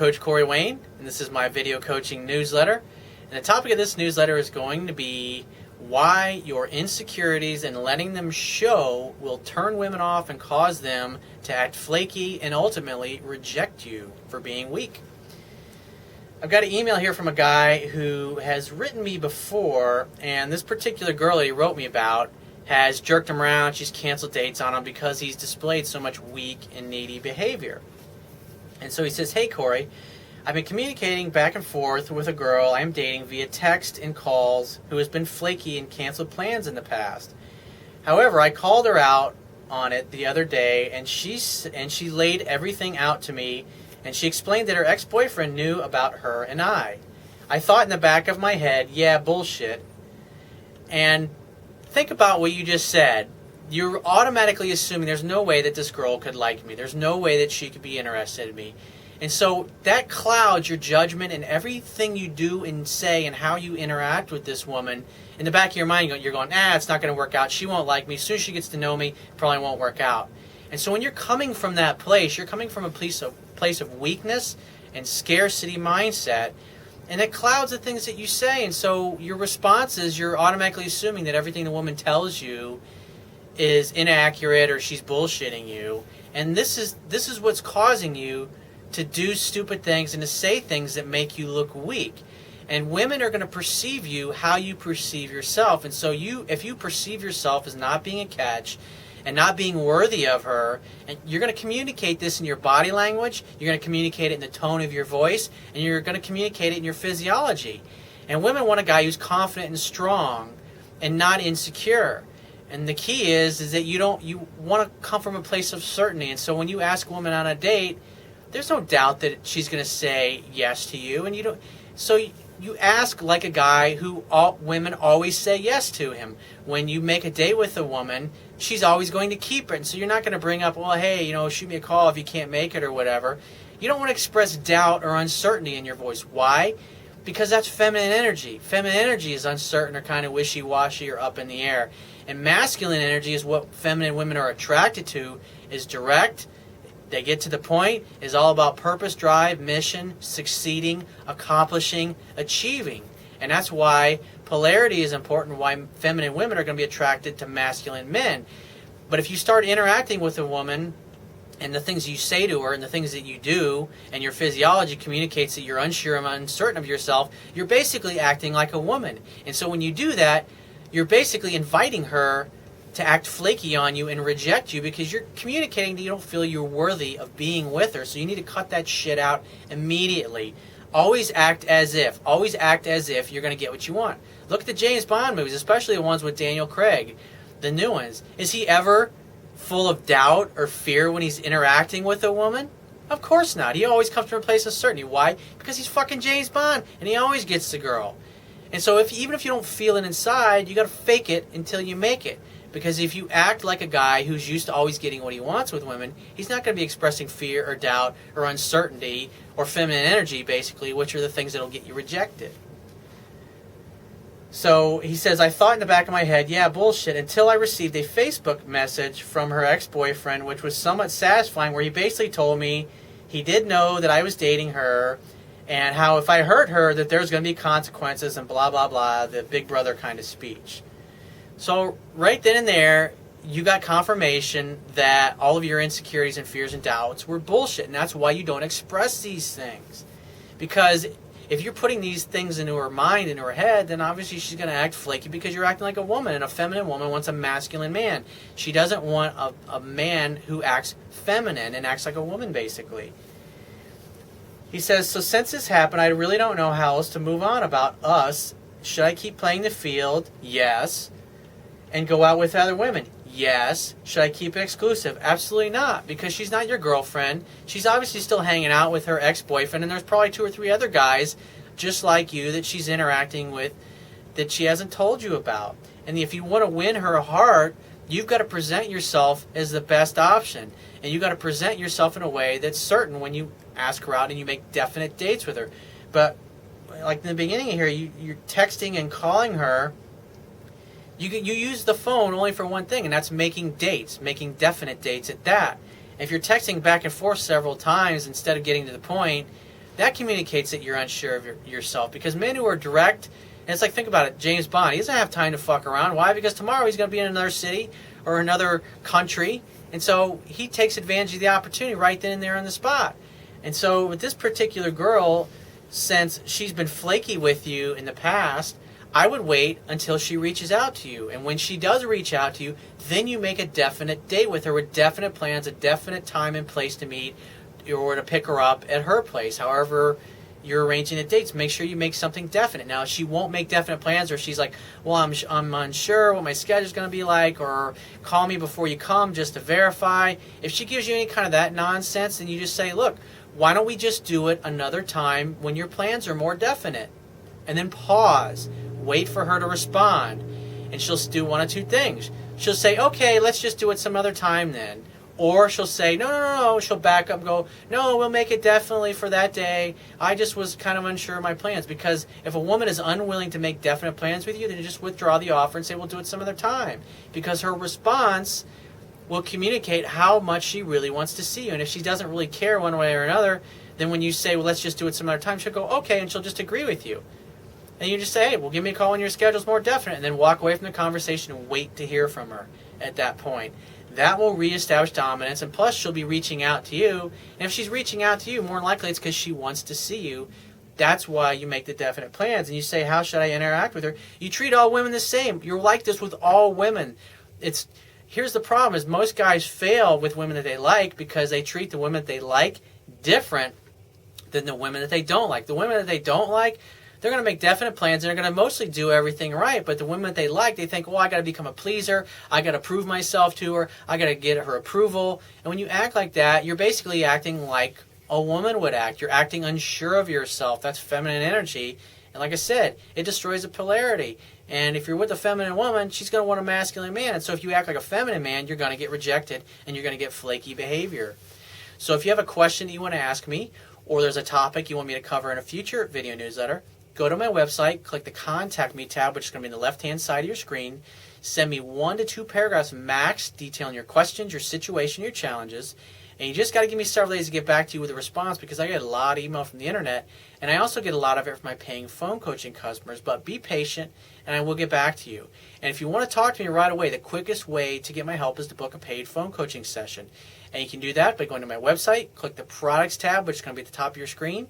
Coach Corey Wayne, and this is my video coaching newsletter. And the topic of this newsletter is going to be why your insecurities and letting them show will turn women off and cause them to act flaky and ultimately reject you for being weak. I've got an email here from a guy who has written me before, and this particular girl that he wrote me about has jerked him around. She's canceled dates on him because he's displayed so much weak and needy behavior. And so he says, "Hey Corey, I've been communicating back and forth with a girl I'm dating via text and calls who has been flaky and canceled plans in the past. However, I called her out on it the other day, and she laid everything out to me, and she explained that her ex-boyfriend knew about her and I. I thought in the back of my head, yeah, bullshit." And think about what you just said. You're automatically assuming there's no way that this girl could like me. There's no way that she could be interested in me. And so that clouds your judgment and everything you do and say and how you interact with this woman. In the back of your mind, you're going, it's not going to work out. She won't like me. As soon as she gets to know me, it probably won't work out. And so when you're coming from that place, you're coming from a place of weakness and scarcity mindset, and it clouds the things that you say. And so your response is you're automatically assuming that everything the woman tells you is inaccurate or she's bullshitting you. And this is what's causing you to do stupid things and to say things that make you look weak. And women are going to perceive you how you perceive yourself. And so if you perceive yourself as not being a catch and not being worthy of her, and you're going to communicate this in your body language, you're going to communicate it in the tone of your voice, and you're going to communicate it in your physiology. And women want a guy who's confident and strong and not insecure. And the key is that you want to come from a place of certainty. And so when you ask a woman on a date, there's no doubt that she's going to say yes to you. And you ask like a guy who all women always say yes to him. When you make a date with a woman, she's always going to keep it. And so you're not going to bring up, well, hey, shoot me a call if you can't make it or whatever. You don't want to express doubt or uncertainty in your voice. Why? Because that's feminine energy. Feminine energy is uncertain or kind of wishy-washy or up in the air. And masculine energy is what feminine women are attracted to, is direct. They get to the point, is all about purpose, drive, mission, succeeding, accomplishing, achieving. And that's why polarity is important, why feminine women are going to be attracted to masculine men. But if you start interacting with a woman and the things you say to her and the things that you do and your physiology communicates that you're unsure and uncertain of yourself, you're basically acting like a woman. And so when you do that, you're basically inviting her to act flaky on you and reject you because you're communicating that you don't feel you're worthy of being with her. So you need to cut that shit out immediately. Always act as if. Always act as if you're going to get what you want. Look at the James Bond movies, especially the ones with Daniel Craig, the new ones. Is he ever full of doubt or fear when he's interacting with a woman? Of course not. He always comes from a place of certainty. Why? Because he's fucking James Bond and he always gets the girl. And so even if you don't feel it inside, you got to fake it until you make it. Because if you act like a guy who's used to always getting what he wants with women, he's not going to be expressing fear or doubt or uncertainty or feminine energy, basically, which are the things that will get you rejected. So he says, "I thought in the back of my head, yeah, bullshit, until I received a Facebook message from her ex-boyfriend, which was somewhat satisfying, where he basically told me he did know that I was dating her and how if I hurt her that there's going to be consequences and blah, blah, blah, the big brother kind of speech." So right then and there, you got confirmation that all of your insecurities and fears and doubts were bullshit. And that's why you don't express these things. Because if you're putting these things into her mind, into her head, then obviously she's going to act flaky because you're acting like a woman. And a feminine woman wants a masculine man. She doesn't want a man who acts feminine and acts like a woman, basically. He says, "So since this happened, I really don't know how else to move on about us. Should I keep playing the field? Yes. And go out with other women? Yes. Should I keep it exclusive? Absolutely not, because she's not your girlfriend. She's obviously still hanging out with her ex-boyfriend, and there's probably 2 or 3 other guys just like you that she's interacting with that she hasn't told you about. And if you want to win her heart, you've got to present yourself as the best option. And you've got to present yourself in a way that's certain when you ask her out and you make definite dates with her. But like in the beginning here, you're texting and calling her. You use the phone only for one thing, and that's making dates, making definite dates at that. And if you're texting back and forth several times instead of getting to the point, that communicates that you're unsure of yourself. Because men who are direct, and it's like, think about it, James Bond, he doesn't have time to fuck around. Why? Because tomorrow he's going to be in another city or another country, and so he takes advantage of the opportunity right then and there on the spot. And so with this particular girl, since she's been flaky with you in the past, I would wait until she reaches out to you. And when she does reach out to you, then you make a definite date with her with definite plans, a definite time and place to meet, or to pick her up at her place. However you're arranging the dates, make sure you make something definite. Now, she won't make definite plans, or she's like, well, I'm unsure what my schedule's going to be like, or call me before you come just to verify. If she gives you any kind of that nonsense, then you just say, look, why don't we just do it another time when your plans are more definite? And then pause. Wait for her to respond. And she'll do one of two things. She'll say, okay, let's just do it some other time then. Or she'll say, no. She'll back up and go, no, we'll make it definitely for that day. I just was kind of unsure of my plans. Because if a woman is unwilling to make definite plans with you, then you just withdraw the offer and say, we'll do it some other time. Because her response will communicate how much she really wants to see you. And if she doesn't really care one way or another, then when you say, well, let's just do it some other time, she'll go, okay, and she'll just agree with you. And you just say, hey, well, give me a call when your schedule's more definite, and then walk away from the conversation and wait to hear from her at that point. That will reestablish dominance, and plus she'll be reaching out to you. And if she's reaching out to you, more than likely it's because she wants to see you. That's why you make the definite plans. And you say, how should I interact with her? You treat all women the same. You're like this with all women. Here's the problem, is most guys fail with women that they like because they treat the women that they like different than the women that they don't like. The women that they don't like, they're going to make definite plans, and they're going to mostly do everything right. But the women that they like, they think, well, I got to become a pleaser. I got to prove myself to her. I got to get her approval. And when you act like that, you're basically acting like a woman would act. You're acting unsure of yourself. That's feminine energy. And like I said, it destroys the polarity. And if you're with a feminine woman, she's going to want a masculine man. And so if you act like a feminine man, you're going to get rejected, and you're going to get flaky behavior. So if you have a question that you want to ask me, or there's a topic you want me to cover in a future video newsletter, go to my website, click the Contact Me tab, which is going to be on the left-hand side of your screen. Send me 1 to 2 paragraphs max detailing your questions, your situation, your challenges. And you just got to give me several days to get back to you with a response, because I get a lot of email from the internet, and I also get a lot of it from my paying phone coaching customers. But be patient, and I will get back to you. And if you want to talk to me right away, the quickest way to get my help is to book a paid phone coaching session. And you can do that by going to my website, click the Products tab, which is going to be at the top of your screen,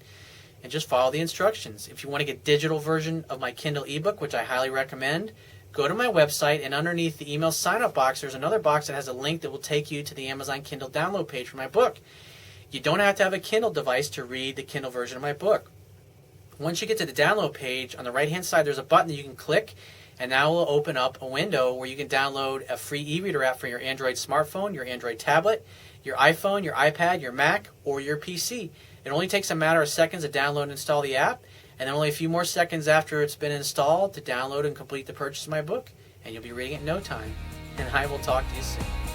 and just follow the instructions. If you want to get a digital version of my Kindle ebook, which I highly recommend, go to my website, and underneath the email sign-up box, there's another box that has a link that will take you to the Amazon Kindle download page for my book. You don't have to have a Kindle device to read the Kindle version of my book. Once you get to the download page, on the right-hand side, there's a button that you can click, and that will open up a window where you can download a free e-reader app for your Android smartphone, your Android tablet, your iPhone, your iPad, your Mac, or your PC. It only takes a matter of seconds to download and install the app, and then only a few more seconds after it's been installed to download and complete the purchase of my book, and you'll be reading it in no time. And I will talk to you soon.